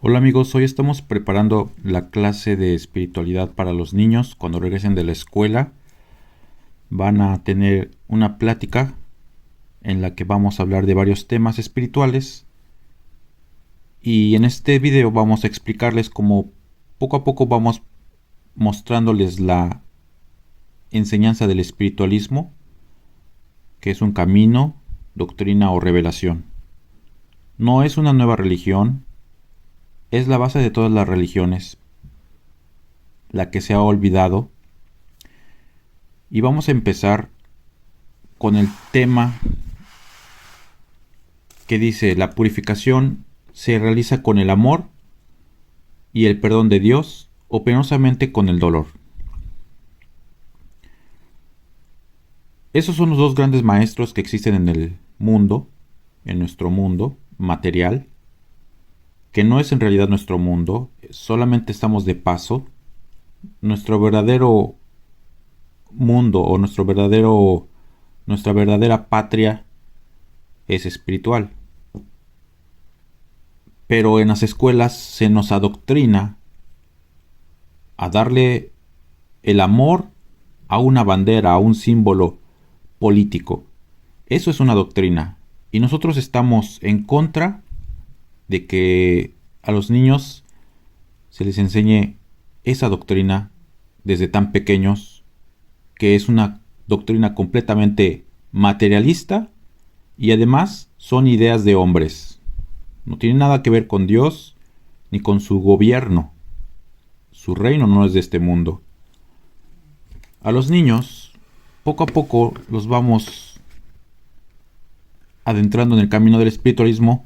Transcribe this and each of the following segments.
Hola amigos, hoy estamos preparando la clase de espiritualidad para los niños. Cuando regresen de la escuela van a tener una plática en la que vamos a hablar de varios temas espirituales y en este video vamos a explicarles cómo poco a poco vamos mostrándoles la enseñanza del espiritualismo, que es un camino, doctrina o revelación. No es una nueva religión, es la base de todas las religiones, la que se ha olvidado. Y vamos a empezar con el tema que dice: la purificación se realiza con el amor y el perdón de Dios o penosamente con el dolor. Esos son los dos grandes maestros que existen en el mundo, en nuestro mundo material, que no es en realidad nuestro mundo, solamente estamos de paso. Nuestro verdadero mundo o nuestra verdadera patria es espiritual. Pero en las escuelas se nos adoctrina a darle el amor a una bandera, a un símbolo político. Eso es una doctrina. Y nosotros estamos en contra de que a los niños se les enseñe esa doctrina desde tan pequeños, que es una doctrina completamente materialista y además son ideas de hombres. No tiene nada que ver con Dios ni con su gobierno. Su reino no es de este mundo. A los niños, poco a poco los vamos adentrando en el camino del espiritualismo,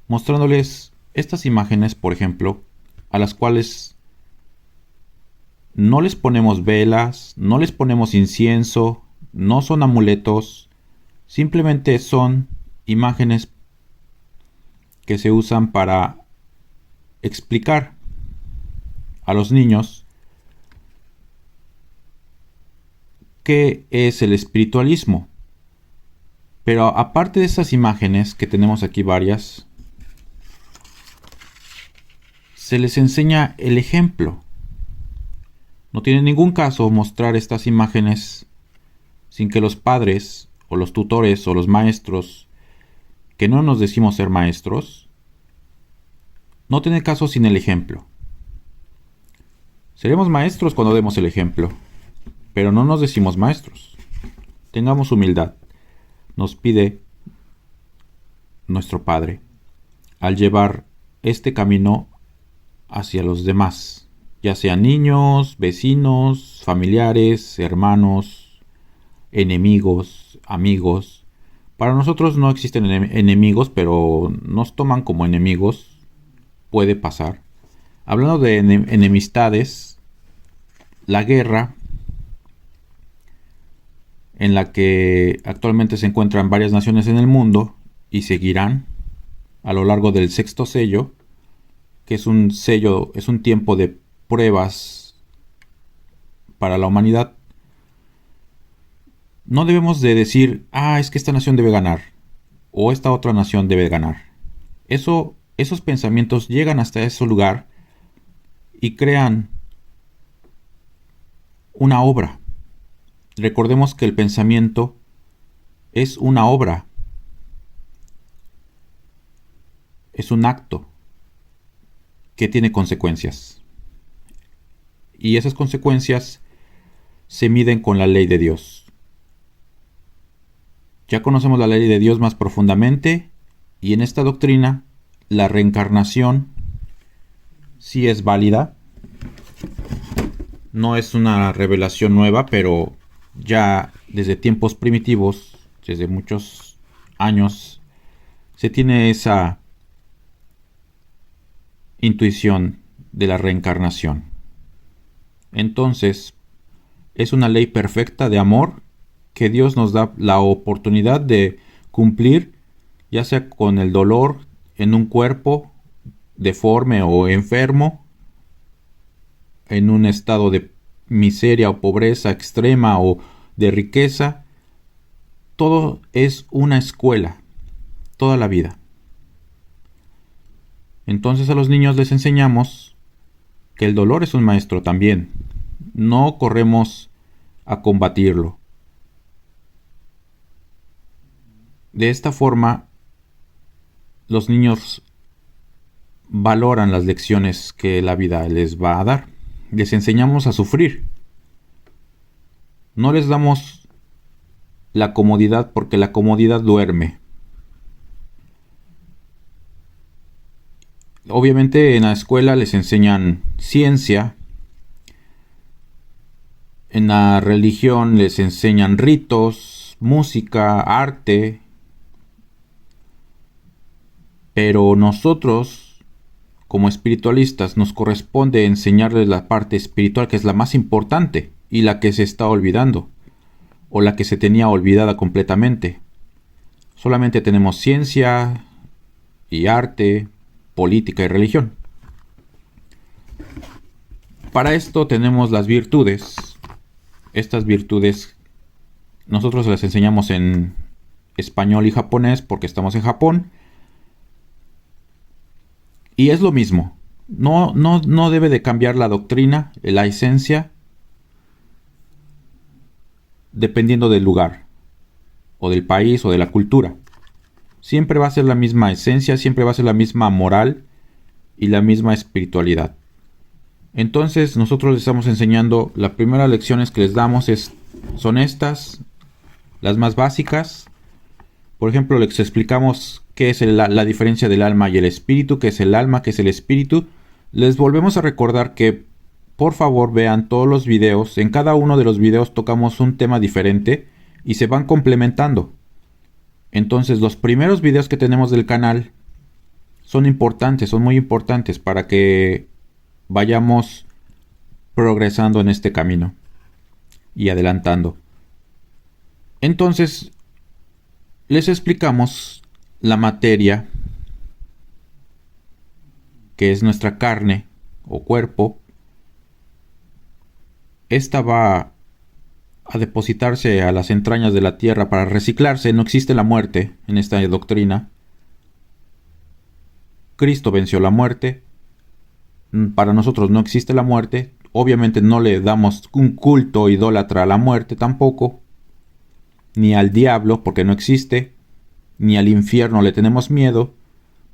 mostrándoles estas imágenes, por ejemplo, a las cuales no les ponemos velas, no les ponemos incienso, no son amuletos, simplemente son imágenes que se usan para explicar a los niños qué es el espiritualismo. Pero aparte de esas imágenes, que tenemos aquí varias, se les enseña el ejemplo. No tiene ningún caso mostrar estas imágenes sin que los padres o los tutores o los maestros, que no nos decimos ser maestros, no tiene caso sin el ejemplo. Seremos maestros cuando demos el ejemplo, pero no nos decimos maestros. Tengamos humildad. Nos pide nuestro Padre al llevar este camino hacia los demás, ya sean niños, vecinos, familiares, hermanos, enemigos, amigos. Para nosotros no existen enemigos, pero nos toman como enemigos. Puede pasar. Hablando de enemistades, la guerra en la que actualmente se encuentran varias naciones en el mundo y seguirán a lo largo del sexto sello, que es un sello, es un tiempo de pruebas para la humanidad. No debemos de decir, es que esta nación debe ganar o esta otra nación debe ganar. Esos pensamientos llegan hasta ese lugar y crean una obra. Recordemos que el pensamiento es una obra, es un acto que tiene consecuencias. Y esas consecuencias se miden con la ley de Dios. Ya conocemos la ley de Dios más profundamente, y en esta doctrina la reencarnación sí es válida. No es una revelación nueva, pero ya desde tiempos primitivos, desde muchos años, se tiene esa intuición de la reencarnación. Entonces, es una ley perfecta de amor que Dios nos da la oportunidad de cumplir, ya sea con el dolor en un cuerpo deforme o enfermo, en un estado de miseria o pobreza extrema o de riqueza. Todo es una escuela, toda la vida. Entonces a los niños les enseñamos que el dolor es un maestro también. No corremos a combatirlo. De esta forma, los niños valoran las lecciones que la vida les va a dar. Les enseñamos a sufrir. No les damos la comodidad porque la comodidad duerme. Obviamente en la escuela les enseñan ciencia, en la religión les enseñan ritos, música, arte, pero nosotros, como espiritualistas, nos corresponde enseñarles la parte espiritual, que es la más importante y la que se está olvidando, o la que se tenía olvidada completamente. Solamente tenemos ciencia y arte, política y religión. Para esto tenemos las virtudes. Estas virtudes nosotros las enseñamos en español y japonés porque estamos en Japón. Y es lo mismo. No debe de cambiar la doctrina, la esencia, dependiendo del lugar, o del país, o de la cultura. Siempre va a ser la misma esencia, siempre va a ser la misma moral y la misma espiritualidad. Entonces nosotros les estamos enseñando, las primeras lecciones que les damos son estas, las más básicas. Por ejemplo, les explicamos qué es la diferencia del alma y el espíritu, qué es el alma, qué es el espíritu. Les volvemos a recordar que por favor vean todos los videos. En cada uno de los videos tocamos un tema diferente y se van complementando. Entonces los primeros videos que tenemos del canal son importantes, son muy importantes para que vayamos progresando en este camino y adelantando. Entonces les explicamos la materia, que es nuestra carne o cuerpo. Esta va a depositarse a las entrañas de la tierra para reciclarse. No existe la muerte en esta doctrina. Cristo venció la muerte. Para nosotros no existe la muerte. Obviamente no le damos un culto idólatra a la muerte tampoco, ni al diablo porque no existe, ni al infierno le tenemos miedo,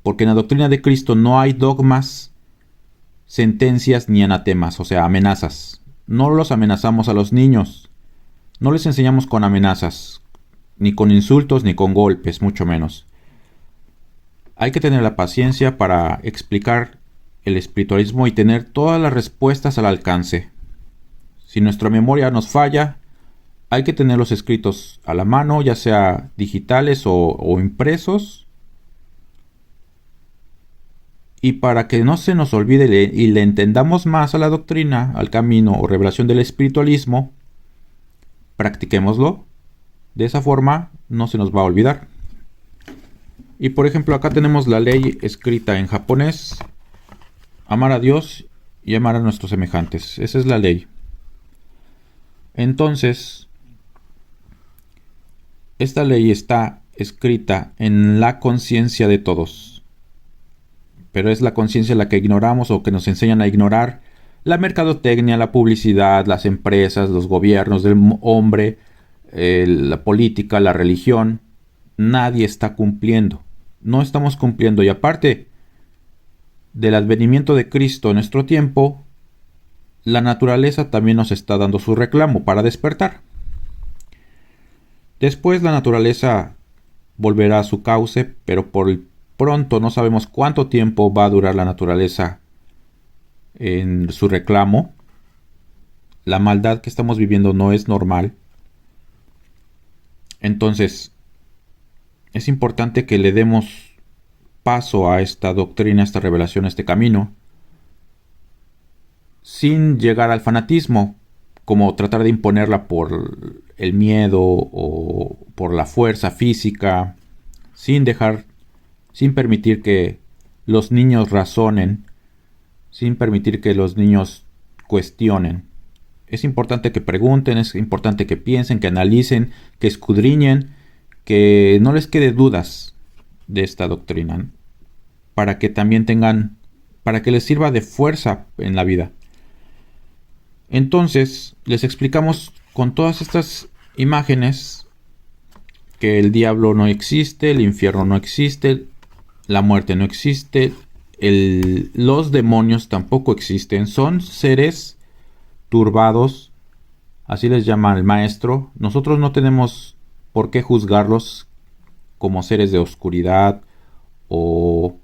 porque en la doctrina de Cristo no hay dogmas, sentencias ni anatemas, o sea, amenazas. No los amenazamos a los niños, no les enseñamos con amenazas, ni con insultos, ni con golpes, mucho menos. Hay que tener la paciencia para explicar el espiritualismo y tener todas las respuestas al alcance. Si nuestra memoria nos falla, hay que tener los escritos a la mano, ya sea digitales o impresos. Y para que no se nos olvide y le entendamos más a la doctrina, al camino o revelación del espiritualismo, practiquémoslo. De esa forma no se nos va a olvidar. Y por ejemplo, acá tenemos la ley escrita en japonés: amar a Dios y amar a nuestros semejantes. Esa es la ley. Entonces, esta ley está escrita en la conciencia de todos, pero es la conciencia la que ignoramos o que nos enseñan a ignorar. La mercadotecnia, la publicidad, las empresas, los gobiernos del hombre, la política, la religión. Nadie está cumpliendo. No estamos cumpliendo. Y aparte del advenimiento de Cristo en nuestro tiempo, la naturaleza también nos está dando su reclamo para despertar. Después la naturaleza volverá a su cauce, pero por pronto no sabemos cuánto tiempo va a durar la naturaleza en su reclamo. La maldad que estamos viviendo no es normal. Entonces, es importante que le demos paso a esta doctrina, a esta revelación, a este camino, sin llegar al fanatismo, como tratar de imponerla por el miedo o por la fuerza física, sin permitir que los niños razonen, sin permitir que los niños cuestionen. Es importante que pregunten, es importante que piensen, que analicen, que escudriñen, que no les quede dudas de esta doctrina. para que también para que les sirva de fuerza en la vida. Entonces, les explicamos con todas estas imágenes que el diablo no existe, el infierno no existe, la muerte no existe, los demonios tampoco existen, son seres turbados, así les llama el maestro. Nosotros no tenemos por qué juzgarlos como seres de oscuridad o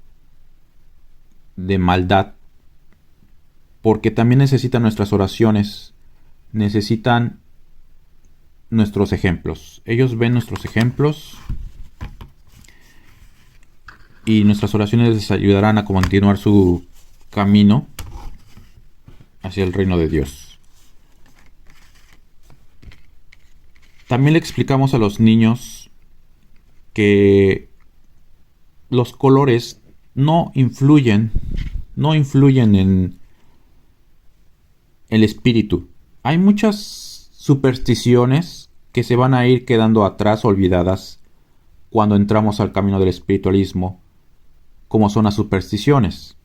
de maldad, porque también necesitan nuestras oraciones, necesitan nuestros ejemplos. Ellos ven nuestros ejemplos y nuestras oraciones les ayudarán a continuar su camino hacia el reino de Dios. También le explicamos a los niños que los colores no influyen en el espíritu. Hay muchas supersticiones que se van a ir quedando atrás, olvidadas, cuando entramos al camino del espiritualismo, como son las supersticiones.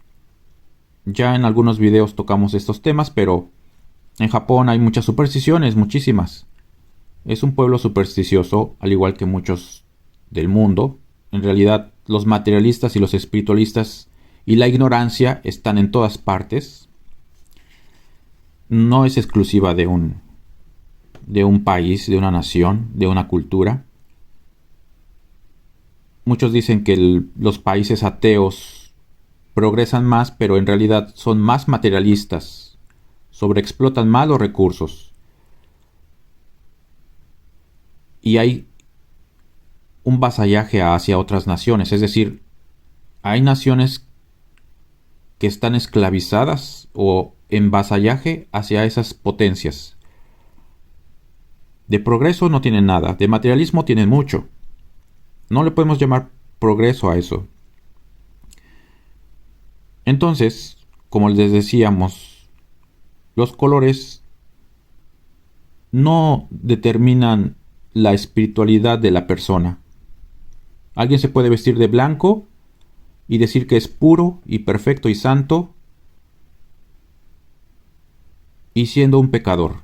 Ya en algunos videos tocamos estos temas, pero en Japón hay muchas supersticiones, muchísimas. Es un pueblo supersticioso, al igual que muchos del mundo. En realidad, los materialistas y los espiritualistas y la ignorancia están en todas partes. No es exclusiva de un país, de una nación, de una cultura. Muchos dicen que los países ateos progresan más, pero en realidad son más materialistas, sobreexplotan más los recursos. Y hay un vasallaje hacia otras naciones, es decir, hay naciones que están esclavizadas o en vasallaje hacia esas potencias. De progreso no tienen nada, de materialismo tienen mucho. No le podemos llamar progreso a eso. Entonces, como les decíamos, los colores no determinan la espiritualidad de la persona. Alguien se puede vestir de blanco y decir que es puro y perfecto y santo, y siendo un pecador.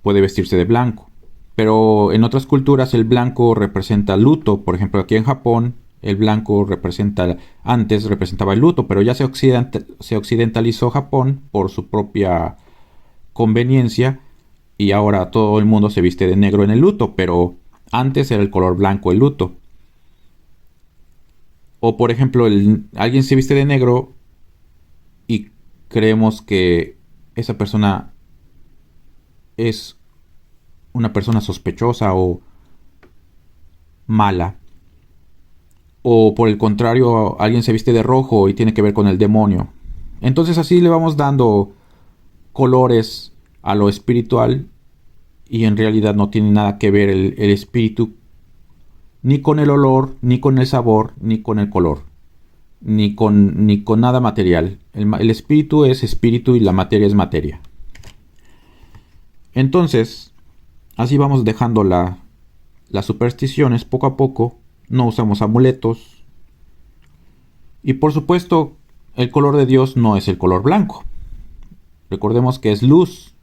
Puede vestirse de blanco. Pero en otras culturas el blanco representa luto. Por ejemplo, aquí en Japón el blanco antes representaba el luto, pero ya se occidentalizó Japón por su propia conveniencia y ahora todo el mundo se viste de negro en el luto, pero antes era el color blanco el luto. O por ejemplo, alguien se viste de negro y creemos que esa persona es una persona sospechosa o mala. O por el contrario, alguien se viste de rojo y tiene que ver con el demonio. Entonces así le vamos dando colores a lo espiritual y en realidad no tiene nada que ver el espíritu ni con el olor, ni con el sabor, ni con el color, ni con nada material. El espíritu es espíritu y la materia es materia. Entonces, así vamos dejando las supersticiones poco a poco. No usamos amuletos. Y por supuesto, el color de Dios no es el color blanco. Recordemos que es luz.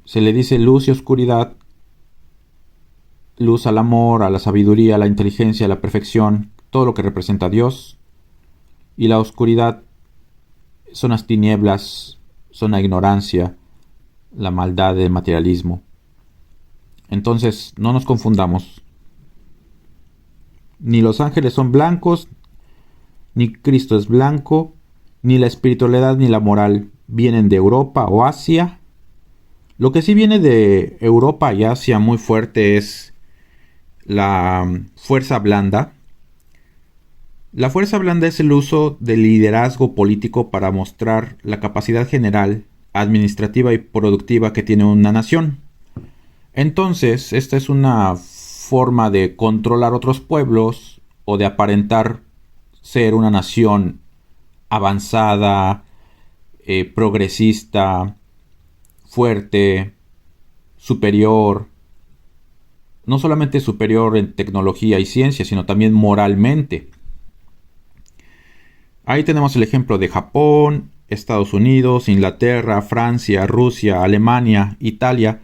Se le dice luz y oscuridad. Luz al amor, a la sabiduría, a la inteligencia, a la perfección, todo lo que representa a Dios. Y la oscuridad son las tinieblas, son la ignorancia, la maldad del materialismo. Entonces, no nos confundamos. Ni los ángeles son blancos, ni Cristo es blanco, ni la espiritualidad ni la moral vienen de Europa o Asia. Lo que sí viene de Europa y Asia muy fuerte es la fuerza blanda. La fuerza blanda es el uso del liderazgo político para mostrar la capacidad general, administrativa y productiva que tiene una nación. Entonces, esta es una forma de controlar otros pueblos o de aparentar ser una nación avanzada, progresista, fuerte, superior, no solamente superior en tecnología y ciencia, sino también moralmente. Ahí tenemos el ejemplo de Japón, Estados Unidos, Inglaterra, Francia, Rusia, Alemania, Italia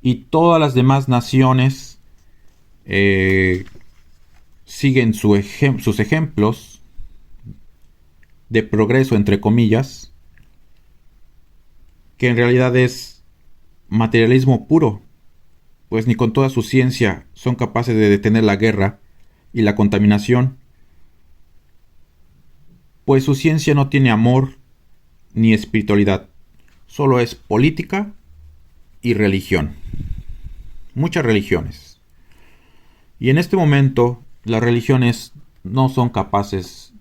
y todas las demás naciones siguen sus ejemplos de progreso, entre comillas, que en realidad es materialismo puro, pues ni con toda su ciencia son capaces de detener la guerra y la contaminación, pues su ciencia no tiene amor ni espiritualidad, solo es política y religión. Muchas religiones. Y en este momento las religiones no son capaces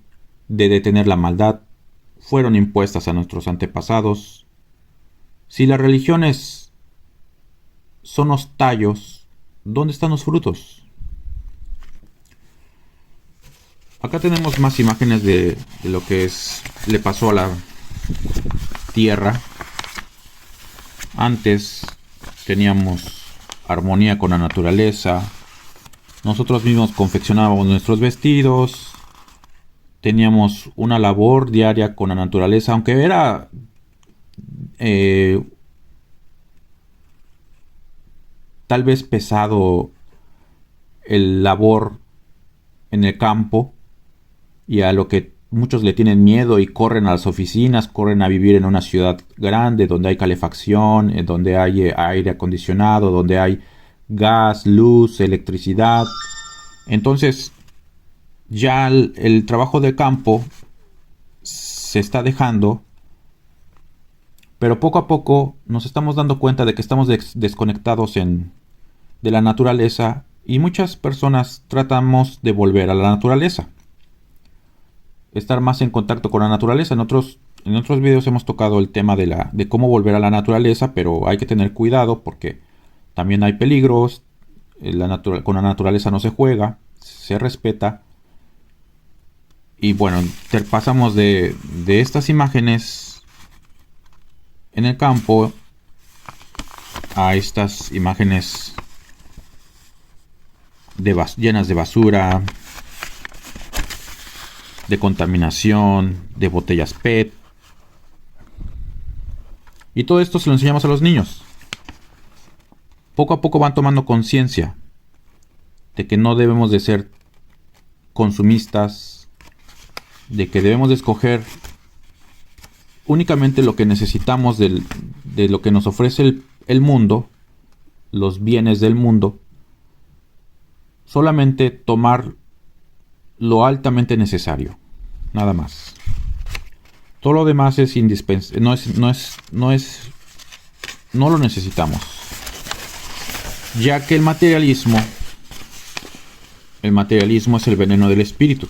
de detener la maldad, fueron impuestas a nuestros antepasados. Si las religiones son los tallos, ¿dónde están los frutos? Acá tenemos más imágenes de lo que le pasó a la tierra. Antes teníamos armonía con la naturaleza. Nosotros mismos confeccionábamos nuestros vestidos. Teníamos una labor diaria con la naturaleza, aunque era tal vez pesado el labor en el campo, y a lo que muchos le tienen miedo y corren a las oficinas, corren a vivir en una ciudad grande donde hay calefacción, donde hay aire acondicionado, donde hay gas, luz, electricidad. Entonces ya el trabajo del campo se está dejando, pero poco a poco nos estamos dando cuenta de que estamos desconectados de la naturaleza, y muchas personas tratamos de volver a la naturaleza, estar más en contacto con la naturaleza. En otros videos hemos tocado el tema de cómo volver a la naturaleza, pero hay que tener cuidado porque también hay peligros. Con la naturaleza no se juega, se respeta. Y bueno, pasamos de estas imágenes en el campo a estas imágenes llenas de basura, de contaminación, de botellas PET. Y todo esto se lo enseñamos a los niños. Poco a poco van tomando conciencia de que no debemos de ser consumistas, de que debemos de escoger únicamente lo que necesitamos de lo que nos ofrece el mundo, los bienes del mundo, solamente tomar lo altamente necesario, nada más. Todo lo demás es indispensable, no lo necesitamos, ya que el materialismo es el veneno del espíritu.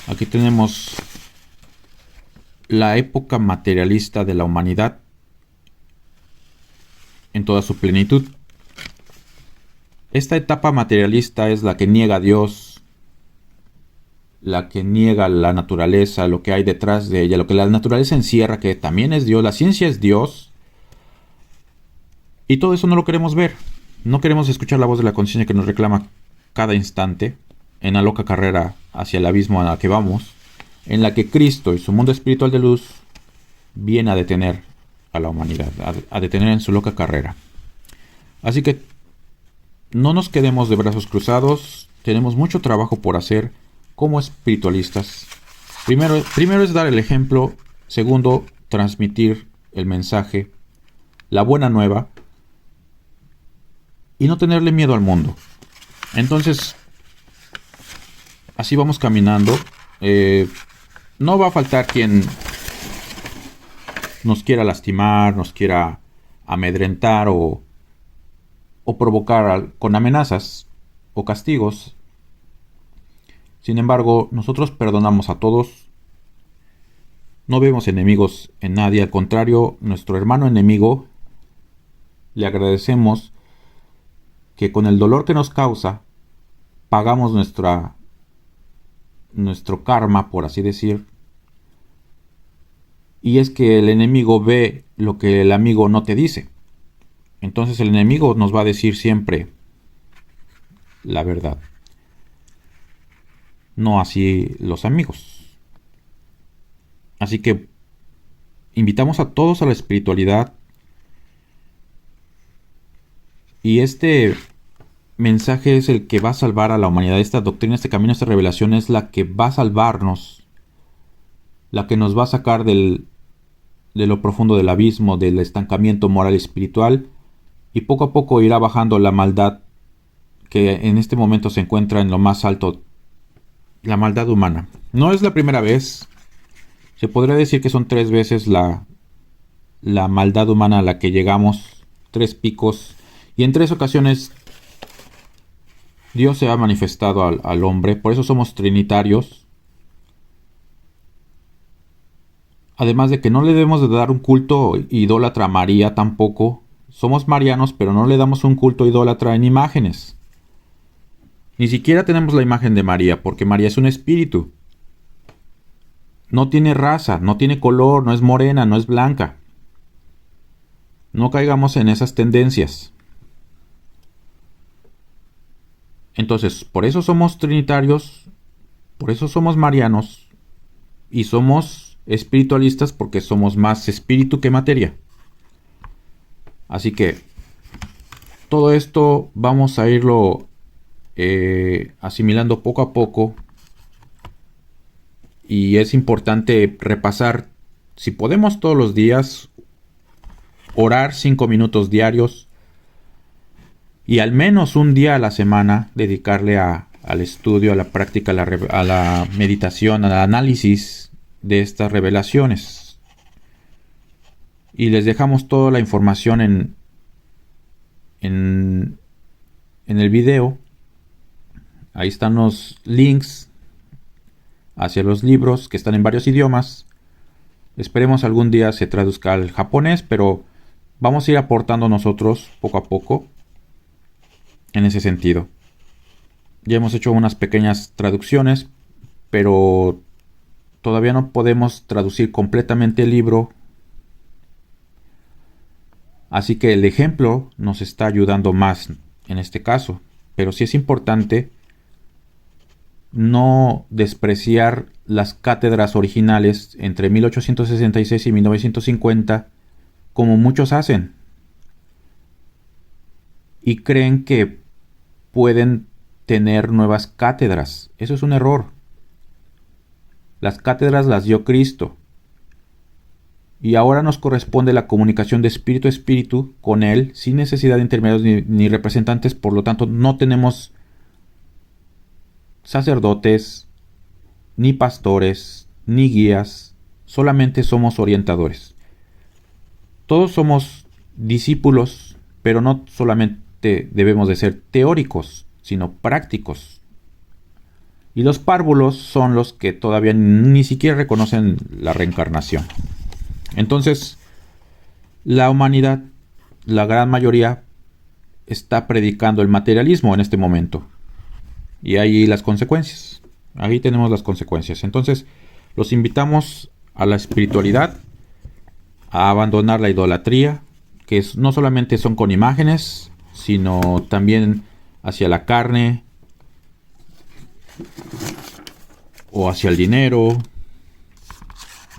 Aquí tenemos la época materialista de la humanidad en toda su plenitud. Esta etapa materialista es la que niega a Dios, la que niega la naturaleza, lo que hay detrás de ella, lo que la naturaleza encierra, que también es Dios. La ciencia es Dios. Y todo eso no lo queremos ver. No queremos escuchar la voz de la conciencia que nos reclama cada instante en la loca carrera hacia el abismo a la que vamos, en la que Cristo y su mundo espiritual de luz viene a detener a la humanidad, a detener en su loca carrera. Así que no nos quedemos de brazos cruzados. Tenemos mucho trabajo por hacer como espiritualistas. Primero es dar el ejemplo. Segundo, transmitir el mensaje, la buena nueva, y no tenerle miedo al mundo. Entonces, así vamos caminando. No va a faltar quien nos quiera lastimar, nos quiera amedrentar o provocar con amenazas o castigos. Sin embargo, nosotros perdonamos a todos. No vemos enemigos en nadie. Al contrario, nuestro hermano enemigo, le agradecemos que con el dolor que nos causa, pagamos nuestro karma, por así decir. Y es que el enemigo ve lo que el amigo no te dice. Entonces el enemigo nos va a decir siempre la verdad, no así los amigos. Así que invitamos a todos a la espiritualidad, y este mensaje es el que va a salvar a la humanidad. Esta doctrina, este camino, esta revelación es la que va a salvarnos, la que nos va a sacar de lo profundo del abismo, del estancamiento moral y espiritual, y poco a poco irá bajando la maldad que en este momento se encuentra en lo más alto, la maldad humana. No es la primera vez, se podría decir que son 3 veces la maldad humana a la que llegamos, 3 picos, y en 3 ocasiones Dios se ha manifestado al hombre. Por eso somos trinitarios. Además de que no le debemos de dar un culto idólatra a María tampoco. Somos marianos, pero no le damos un culto idólatra en imágenes. Ni siquiera tenemos la imagen de María, porque María es un espíritu. No tiene raza, no tiene color, no es morena, no es blanca. No caigamos en esas tendencias. Entonces, por eso somos trinitarios, por eso somos marianos, y somos espiritualistas porque somos más espíritu que materia. Así que todo esto vamos a irlo asimilando poco a poco, y es importante repasar, si podemos todos los días, orar 5 minutos diarios, y al menos un día a la semana dedicarle al estudio, a la práctica, a la meditación, al análisis de estas revelaciones. Y les dejamos toda la información en el video. Ahí están los links hacia los libros que están en varios idiomas. Esperemos algún día se traduzca al japonés, pero vamos a ir aportando nosotros poco a poco en ese sentido. Ya hemos hecho unas pequeñas traducciones, pero todavía no podemos traducir completamente el libro. Así que el ejemplo nos está ayudando más en este caso. Pero sí es importante no despreciar las cátedras originales entre 1866 y 1950, como muchos hacen. Y creen que pueden tener nuevas cátedras. Eso es un error. Las cátedras las dio Cristo. Y ahora nos corresponde la comunicación de espíritu a espíritu con Él, sin necesidad de intermediarios ni representantes. Por lo tanto, no tenemos sacerdotes, ni pastores, ni guías. Solamente somos orientadores. Todos somos discípulos, pero no solamente debemos de ser teóricos, sino prácticos. Y los párvulos son los que todavía ni siquiera reconocen la reencarnación. Entonces, la humanidad, la gran mayoría, está predicando el materialismo en este momento. Y ahí las consecuencias. Ahí tenemos las consecuencias. Entonces, los invitamos a la espiritualidad, a abandonar la idolatría, que no solamente son con imágenes, sino también hacia la carne o hacia el dinero,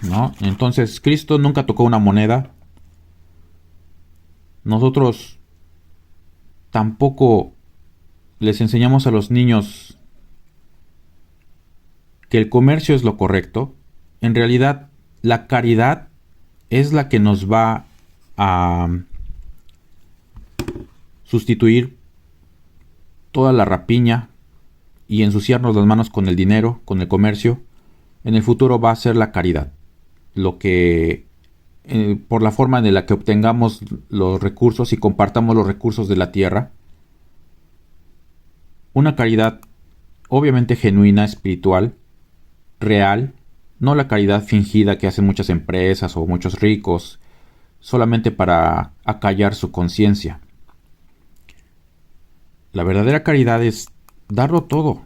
¿no? Entonces, Cristo nunca tocó una moneda. Nosotros tampoco les enseñamos a los niños que el comercio es lo correcto. En realidad, la caridad es la que nos va a sustituir toda la rapiña y ensuciarnos las manos con el dinero, con el comercio. En el futuro va a ser la caridad. Lo que, por la forma en la que obtengamos los recursos y compartamos los recursos de la tierra, una caridad obviamente genuina, espiritual, real, no la caridad fingida que hacen muchas empresas o muchos ricos, solamente para acallar su conciencia. La verdadera caridad es darlo todo,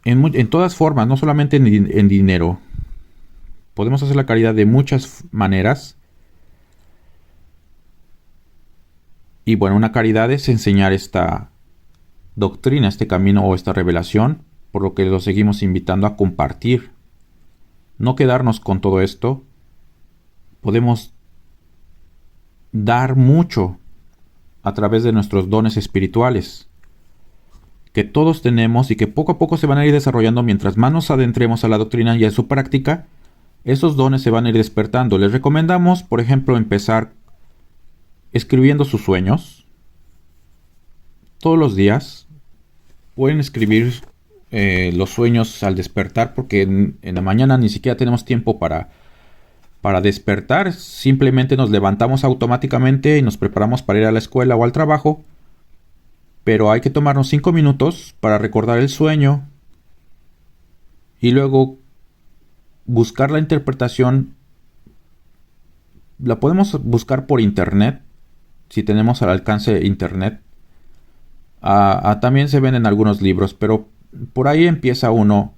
en todas formas, no solamente en dinero. Podemos hacer la caridad de muchas maneras. Y bueno, una caridad es enseñar esta doctrina, este camino o esta revelación, por lo que los seguimos invitando a compartir. No quedarnos con todo esto. Podemos dar mucho a través de nuestros dones espirituales que todos tenemos y que poco a poco se van a ir desarrollando mientras más nos adentremos a la doctrina y a su práctica. Esos dones se van a ir despertando. Les recomendamos, por ejemplo, empezar escribiendo sus sueños. Todos los días pueden escribir los sueños al despertar, porque en la mañana ni siquiera tenemos tiempo para despertar. Simplemente nos levantamos automáticamente y nos preparamos para ir a la escuela o al trabajo. Pero hay que tomarnos 5 minutos para recordar el sueño y luego buscar la interpretación. La podemos buscar por internet, si tenemos al alcance internet. También se ven en algunos libros, pero por ahí empieza uno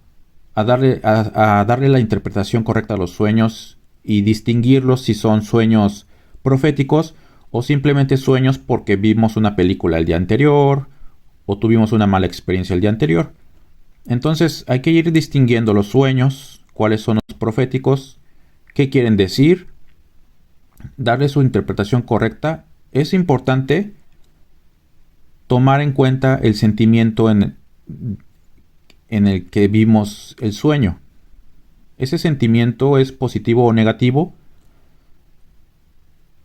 a darle la interpretación correcta a los sueños y distinguirlos si son sueños proféticos o simplemente sueños porque vimos una película el día anterior o tuvimos una mala experiencia el día anterior. Entonces hay que ir distinguiendo los sueños, cuáles son los proféticos, qué quieren decir, darle su interpretación correcta. Es importante tomar en cuenta el sentimiento en el que vimos el sueño. Ese sentimiento es positivo o negativo,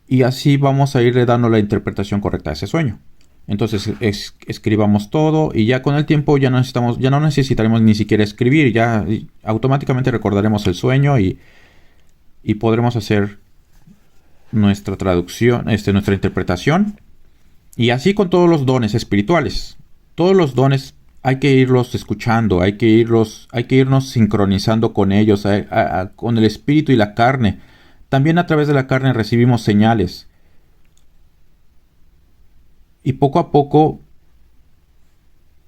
y así vamos a irle dando la interpretación correcta a ese sueño. Entonces escribamos todo y ya con el tiempo ya no necesitaremos ni siquiera escribir, ya automáticamente recordaremos el sueño y podremos hacer nuestra traducción, nuestra interpretación. Y así con todos los dones espirituales. Todos los dones hay que irlos escuchando, hay que irnos sincronizando con ellos, con el espíritu y la carne. También a través de la carne recibimos señales. Y poco a poco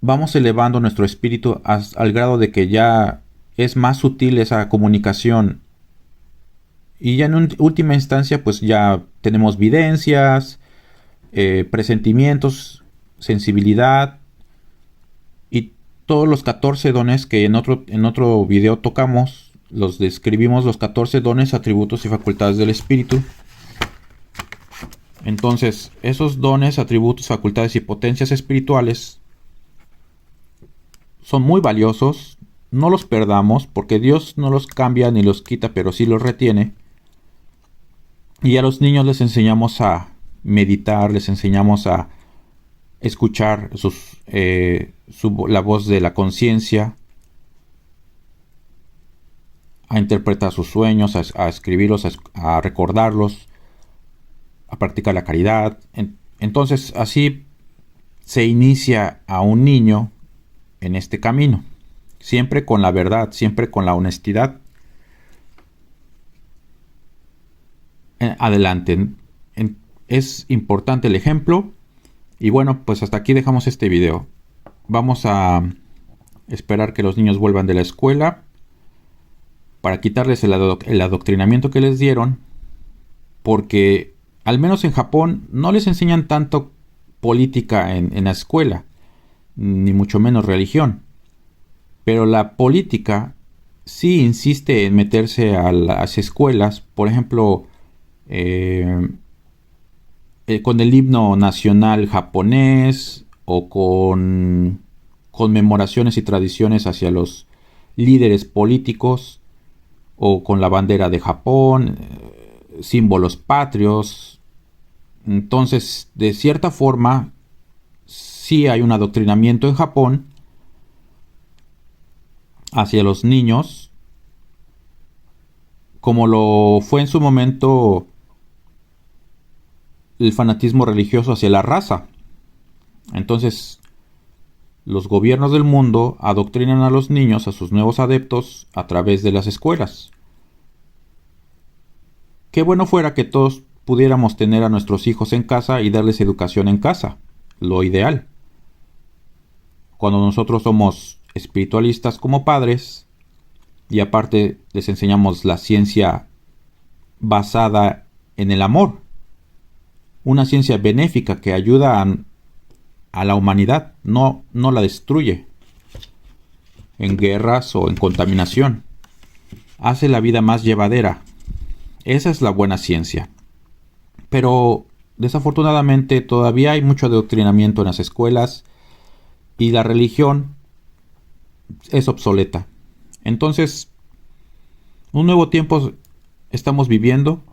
vamos elevando nuestro espíritu al grado de que ya es más sutil esa comunicación. Y ya en última instancia pues ya tenemos videncias, presentimientos, sensibilidad y todos los 14 dones que en otro video tocamos. Los describimos, los 14 dones, atributos y facultades del espíritu. Entonces, esos dones, atributos, facultades y potencias espirituales son muy valiosos. No los perdamos, porque Dios no los cambia ni los quita, pero sí los retiene. Y a los niños les enseñamos a meditar, les enseñamos a escuchar la voz de la conciencia, a interpretar sus sueños, a escribirlos, a recordarlos, a practicar la caridad. Entonces así se inicia a un niño en este camino, siempre con la verdad, siempre con la honestidad. Adelante. Es importante el ejemplo. Y bueno, pues hasta aquí dejamos este video. Vamos a esperar que los niños vuelvan de la escuela para quitarles el adoctrinamiento que les dieron, porque al menos en Japón no les enseñan tanto política en la escuela, ni mucho menos religión, pero la política sí insiste en meterse a las escuelas. Por ejemplo, con el himno nacional japonés o con conmemoraciones y tradiciones hacia los líderes políticos, o con la bandera de Japón, símbolos patrios. Entonces, de cierta forma, sí hay un adoctrinamiento en Japón hacia los niños, como lo fue en su momento el fanatismo religioso hacia la raza. Entonces, los gobiernos del mundo adoctrinan a los niños, a sus nuevos adeptos, a través de las escuelas. Qué bueno fuera que todos pudiéramos tener a nuestros hijos en casa y darles educación en casa, lo ideal. Cuando nosotros somos espiritualistas como padres, y aparte les enseñamos la ciencia basada en el amor. una ciencia benéfica que ayuda a la humanidad, no la destruye en guerras o en contaminación. Hace la vida más llevadera. Esa es la buena ciencia. Pero desafortunadamente todavía hay mucho adoctrinamiento en las escuelas y la religión es obsoleta. Entonces, un nuevo tiempo estamos viviendo,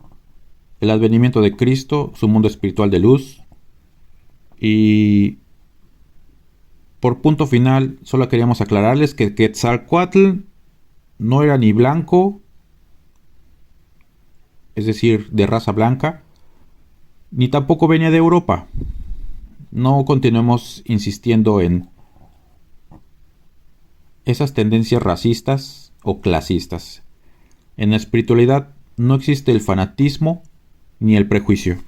el advenimiento de Cristo, su mundo espiritual de luz. Y por punto final, solo queríamos aclararles que Quetzalcóatl no era ni blanco, es decir, de raza blanca, ni tampoco venía de Europa. No continuemos insistiendo en esas tendencias racistas o clasistas. En la espiritualidad no existe el fanatismo ni el prejuicio.